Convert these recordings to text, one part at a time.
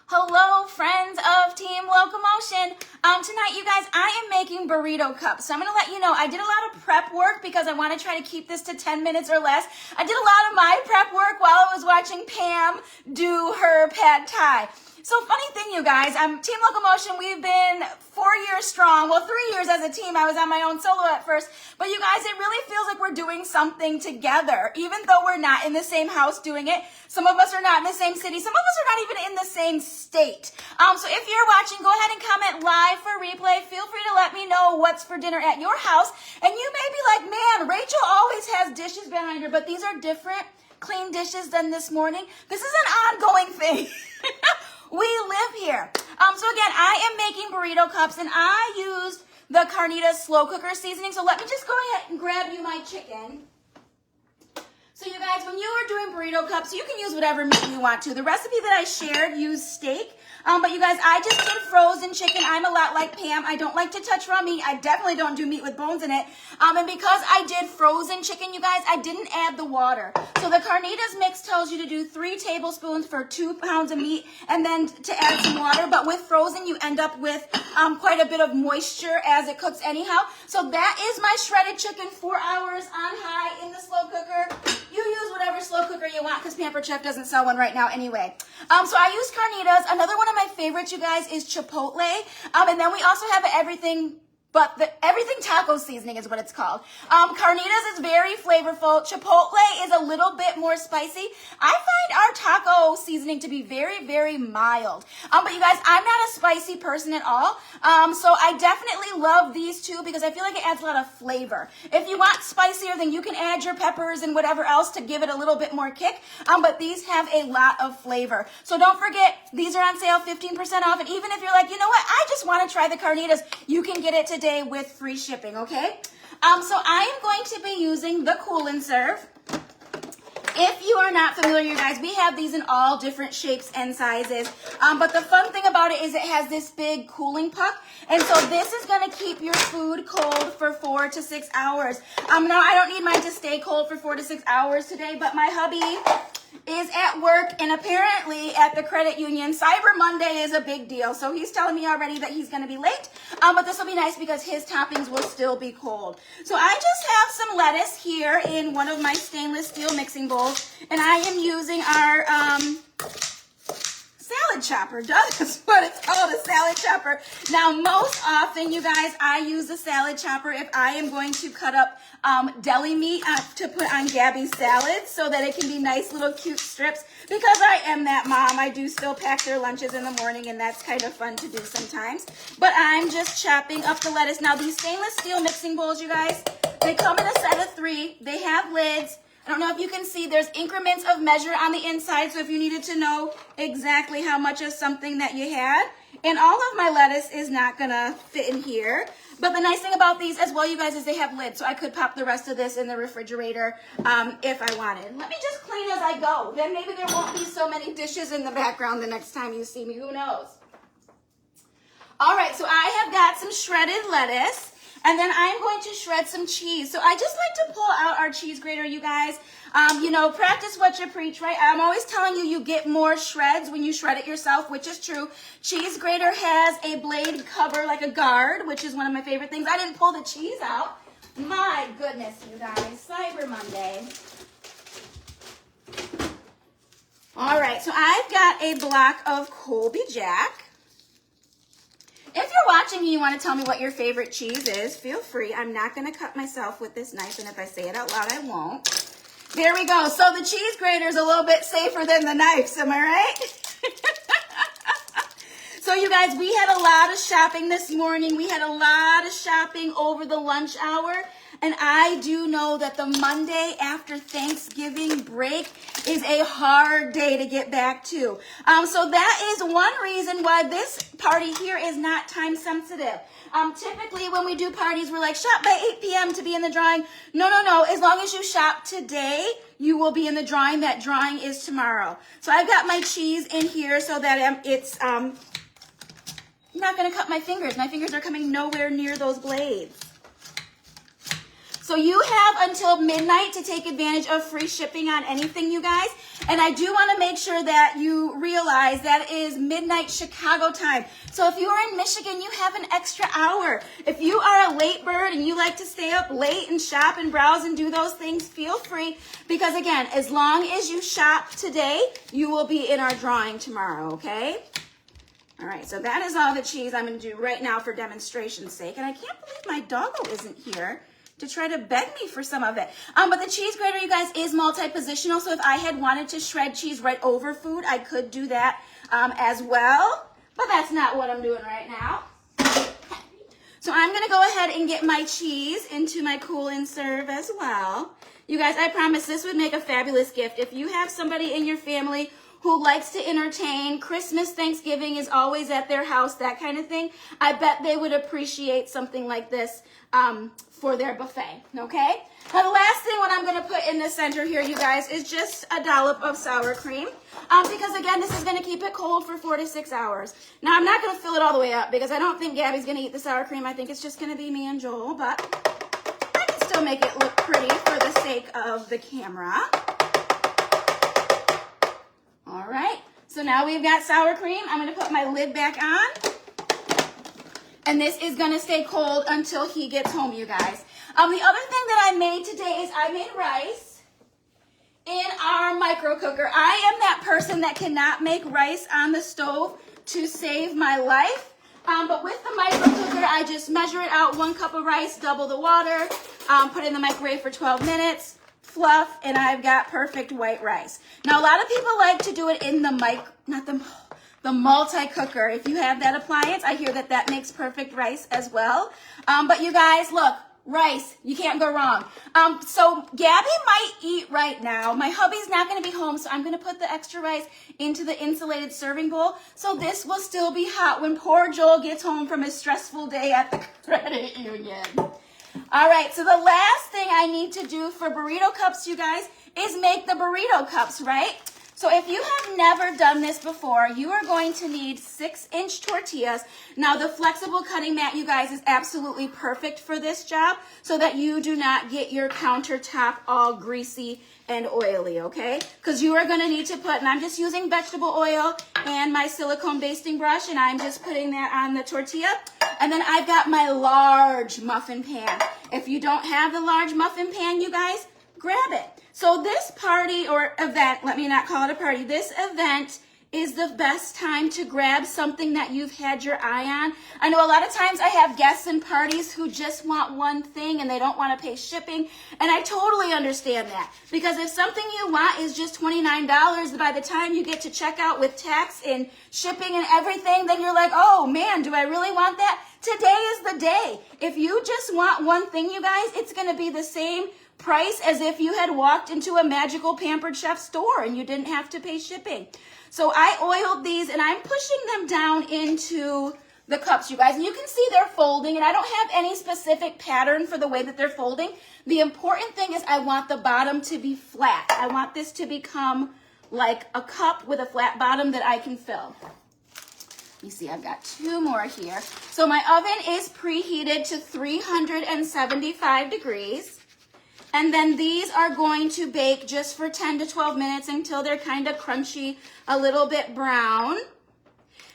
Hello, friends of Team Locomotion. Tonight, you guys, I am making burrito cups. So I'm going to let you know, I did a lot of prep work because I want to try to keep this to 10 minutes or less. I did a lot of my prep work while I was watching Pam do her pad thai. So funny thing, you guys, Team Locomotion, we've been 4 years strong. Well, 3 years as a team. I was on my own solo at first. But you guys, it really feels like we're doing something together, even though we're not in the same house doing it. Some of us are not in the same city. Some of us are not even in the same state. So if you're watching, go ahead and comment live for replay. Feel free to let me know what's for dinner at your house. And you may be like, man, Rachel always has dishes behind her, but these are different clean dishes than this morning. This is an ongoing thing. We live here. So again, I am making burrito cups, and I used the Carnitas slow cooker seasoning. So let me just go ahead and grab you my chicken. So you guys, when you are doing burrito cups, you can use whatever meat you want to. The recipe that I shared used steak. But you guys, I just did frozen chicken. I'm a lot like Pam. I don't like to touch raw meat. I definitely don't do meat with bones in it. And because I did frozen chicken, you guys, I didn't add the water. So the Carnitas mix tells you to do 3 tablespoons for 2 pounds of meat and then to add some water. But with frozen, you end up with quite a bit of moisture as it cooks anyhow. So that is my shredded chicken, 4 hours on high in the slow cooker. You use whatever slow cooker you want because Pampered Chef doesn't sell one right now anyway. So I used Carnitas. Another one of my favorites, you guys, is Chipotle. And then we also have everything taco seasoning is what it's called. Carnitas is very flavorful. Chipotle is a little bit more spicy. I find our taco seasoning to be very, very mild. But you guys, I'm not a spicy person at all. So I definitely love these two because I feel like it adds a lot of flavor. If you want spicier, then you can add your peppers and whatever else to give it a little bit more kick. But these have a lot of flavor. So don't forget, these are on sale 15% off. And even if you're like, you know what, I just want to try the Carnitas, you can get it today with free shipping, okay? So I am going to be using the Cool and Serve. If you are not familiar, you guys, we have these in all different shapes and sizes. But the fun thing about it is it has this big cooling puck. And so this is going to keep your food cold for 4 to 6 hours. Now, I don't need mine to stay cold for 4 to 6 hours today, but my hubby is at work, and apparently at the credit union, Cyber Monday is a big deal. So he's telling me already that he's going to be late. But this will be nice because his toppings will still be cold. So I just have some lettuce here in one of my stainless steel mixing bowls, and I am using our salad chopper. That's what it's called, a salad chopper. Now, most often, you guys, I use a salad chopper if I am going to cut up deli meat to put on Gabby's salad so that it can be nice little cute strips. Because I am that mom, I do still pack their lunches in the morning, and that's kind of fun to do sometimes. But I'm just chopping up the lettuce. Now, these stainless steel mixing bowls, you guys, they come in a set of 3. They have lids. I don't know if you can see, there's increments of measure on the inside, so if you needed to know exactly how much of something that you had. And all of my lettuce is not gonna fit in here. But the nice thing about these as well, you guys, is they have lids, so I could pop the rest of this in the refrigerator if I wanted. Let me just clean as I go. Then maybe there won't be so many dishes in the background the next time you see me, who knows? All right, so I have got some shredded lettuce. And then I'm going to shred some cheese. So I just like to pull out our cheese grater, you guys. You know, practice what you preach, right? I'm always telling you, you get more shreds when you shred it yourself, which is true. Cheese grater has a blade cover like a guard, which is one of my favorite things. I didn't pull the cheese out. My goodness, you guys. Cyber Monday. All right, so I've got a block of Colby Jack. If you're watching and you want to tell me what your favorite cheese is, feel free. I'm not going to cut myself with this knife, and if I say it out loud, I won't. There we go. So the cheese grater is a little bit safer than the knives, am I right? So you guys, we had a lot of shopping this morning. We had a lot of shopping over the lunch hour. And I do know that the Monday after Thanksgiving break is a hard day to get back to. So that is one reason why this party here is not time sensitive. Typically when we do parties, we're like, shop by 8 p.m. to be in the drawing. No. As long as you shop today, you will be in the drawing. That drawing is tomorrow. So I've got my cheese in here so that it's not going to cut my fingers. My fingers are coming nowhere near those blades. So you have until midnight to take advantage of free shipping on anything, you guys. And I do want to make sure that you realize that is midnight Chicago time. So if you are in Michigan, you have an extra hour. If you are a late bird and you like to stay up late and shop and browse and do those things, feel free. Because again, as long as you shop today, you will be in our drawing tomorrow, okay? All right, so that is all the cheese I'm going to do right now for demonstration's sake. And I can't believe my doggo isn't here to try to beg me for some of it. But the cheese grater, you guys, is multi-positional. So if I had wanted to shred cheese right over food, I could do that as well. But that's not what I'm doing right now. So I'm going to go ahead and get my cheese into my cool and serve as well. You guys, I promise this would make a fabulous gift. If you have somebody in your family who likes to entertain, Christmas, Thanksgiving is always at their house, that kind of thing, I bet they would appreciate something like this for their buffet, okay? Now the last thing what I'm gonna put in the center here, you guys, is just a dollop of sour cream. Because again, this is gonna keep it cold for 4 to 6 hours. Now I'm not gonna fill it all the way up because I don't think Gabby's gonna eat the sour cream. I think it's just gonna be me and Joel, but I can still make it look pretty for the sake of the camera. All right, so now we've got sour cream. I'm gonna put my lid back on. And this is gonna stay cold until he gets home, you guys. The other thing that I made today is I made rice in our micro cooker. I am that person that cannot make rice on the stove to save my life. But with the micro cooker, I just measure it out, 1 cup of rice, double the water, put it in the microwave for 12 minutes, fluff, and I've got perfect white rice. Now, a lot of people like to do it in the the multi-cooker. If you have that appliance, I hear that that makes perfect rice as well. But you guys, look, rice, you can't go wrong. So Gabby might eat right now. My hubby's not gonna be home, so I'm gonna put the extra rice into the insulated serving bowl. So this will still be hot when poor Joel gets home from his stressful day at the credit union. All right, so the last thing I need to do for burrito cups, you guys, is make the burrito cups, right? So if you have never done this before, you are going to need 6-inch tortillas. Now the flexible cutting mat, you guys, is absolutely perfect for this job so that you do not get your countertop all greasy and oily, okay? Because you are gonna need to put, and I'm just using vegetable oil and my silicone basting brush, and I'm just putting that on the tortilla. And then I've got my large muffin pan. If you don't have the large muffin pan, you guys, grab it. So this party or event, let me not call it a party, this event is the best time to grab something that you've had your eye on. I know a lot of times I have guests and parties who just want one thing and they don't want to pay shipping, and I totally understand that. Because if something you want is just $29, by the time you get to checkout with tax and shipping and everything, then you're like, oh man, do I really want that? Today is the day. If you just want one thing, you guys, it's going to be the same price as if you had walked into a magical Pampered Chef store and you didn't have to pay shipping. So I oiled these and I'm pushing them down into the cups, you guys. And you can see they're folding, and I don't have any specific pattern for the way that they're folding. The important thing is I want the bottom to be flat. I want this to become like a cup with a flat bottom that I can fill. You see, I've got 2 more here. So my oven is preheated to 375 degrees. And then these are going to bake just for 10 to 12 minutes until they're kind of crunchy, a little bit brown.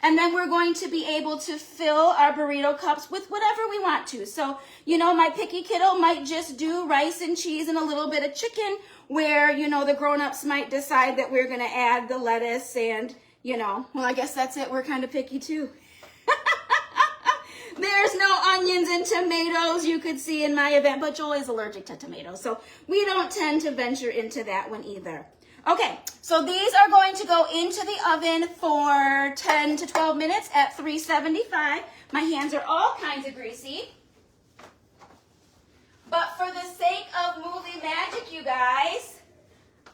And then we're going to be able to fill our burrito cups with whatever we want to. So, you know, my picky kiddo might just do rice and cheese and a little bit of chicken, where, you know, the grown-ups might decide that we're going to add the lettuce and, you know, well, I guess that's it. We're kind of picky too. There's no onions and tomatoes you could see in my event, but Joel is allergic to tomatoes, so we don't tend to venture into that one either. Okay, so these are going to go into the oven for 10 to 12 minutes at 375. My hands are all kinds of greasy. But for the sake of movie magic, you guys,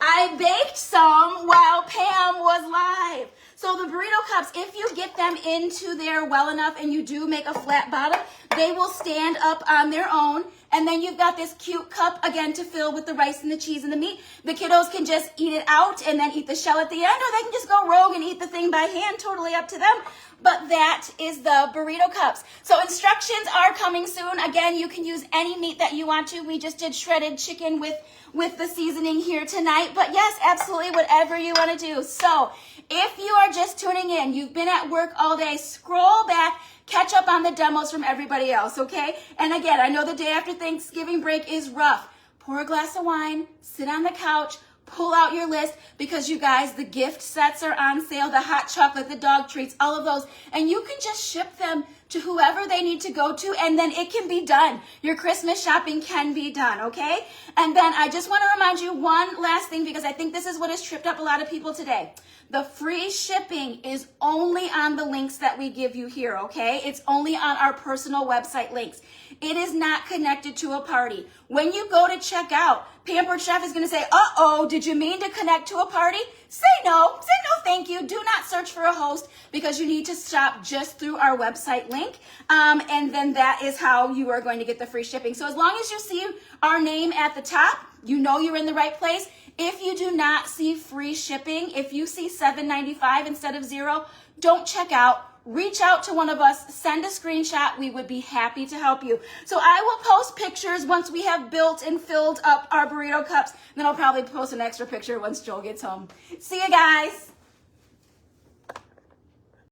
I baked some while Pam was live. So the burrito cups, if you get them into there well enough and you do make a flat bottom, they will stand up on their own. And then you've got this cute cup, again, to fill with the rice and the cheese and the meat. The kiddos can just eat it out and then eat the shell at the end, or they can just go rogue and eat the thing by hand, totally up to them. But that is the burrito cups. So instructions are coming soon. Again, you can use any meat that you want to. We just did shredded chicken with the seasoning here tonight. But yes, absolutely, whatever you want to do. So if you are just tuning in, you've been at work all day, scroll back, catch up on the demos from everybody else, okay? And again, I know the day after Thanksgiving break is rough. Pour a glass of wine, sit on the couch, pull out your list, because you guys, the gift sets are on sale, the hot chocolate, the dog treats, all of those, and you can just ship them to whoever they need to go to, and then it can be done. Your Christmas shopping can be done, okay? And then I just want to remind you one last thing, because I think this is what has tripped up a lot of people today. The free shipping is only on the links that we give you here, okay? It's only on our personal website links. It is not connected to a party. When you go to check out, Pampered Chef is going to say, uh-oh, did you mean to connect to a party? Say no, thank you. Do not search for a host, because you need to shop just through our website link. And then that is how you are going to get the free shipping. So as long as you see our name at the top, you know you're in the right place. If you do not see free shipping, if you see $7.95 instead of $0, don't check out. Reach out to one of us, send a screenshot. We would be happy to help you. So I will post pictures once we have built and filled up our burrito cups. Then I'll probably post an extra picture once Joel gets home. See you guys.